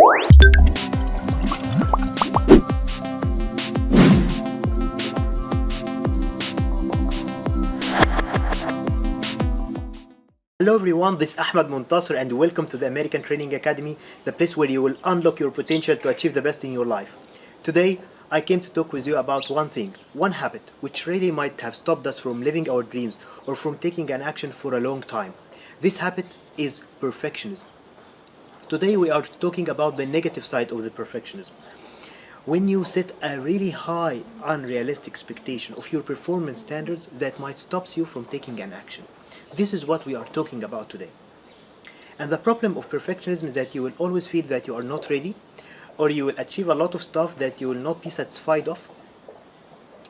Hello everyone, this is Ahmed Muntasir and welcome to the American Training Academy, the place where you will unlock your potential to achieve the best in your life. Today, I came to talk with you about one thing, one habit, which really might have stopped us from living our dreams or from taking an action for a long time. This habit is perfectionism. Today we are talking about the negative side of the perfectionism. When you set a really high, unrealistic expectation of your performance standards that might stop you from taking an action. This is what we are talking about today. And the problem of perfectionism is that you will always feel that you are not ready, or you will achieve a lot of stuff that you will not be satisfied of.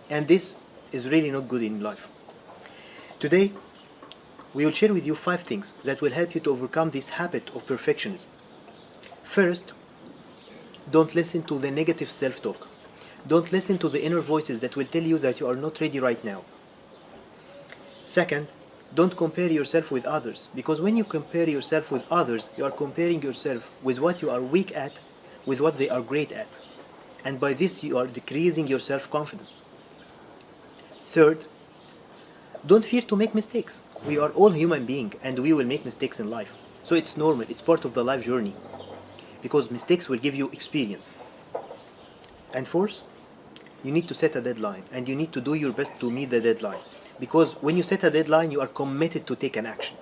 And this is really not good in life. Today, we will share with you 5 things that will help you to overcome this habit of perfectionism. First, don't listen to the negative self-talk. Don't listen to the inner voices that will tell you that you are not ready right now. Second, don't compare yourself with others, because when you compare yourself with others, you are comparing yourself with what you are weak at, with what they are great at. And by this, you are decreasing your self-confidence. Third, don't fear to make mistakes. We are all human beings and we will make mistakes in life. So it's normal, it's part of the life journey, because mistakes will give you experience. And fourth, you need to set a deadline and you need to do your best to meet the deadline. Because when you set a deadline, you are committed to take an action.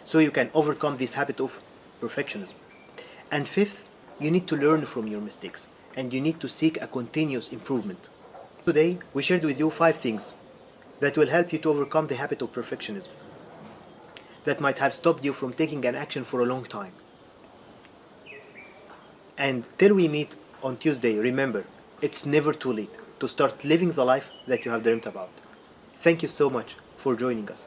So you can overcome this habit of perfectionism. And fifth, you need to learn from your mistakes and you need to seek a continuous improvement. Today, we shared with you 5 things that will help you to overcome the habit of perfectionism that might have stopped you from taking an action for a long time. And till we meet on Tuesday, remember, it's never too late to start living the life that you have dreamt about. Thank you so much for joining us.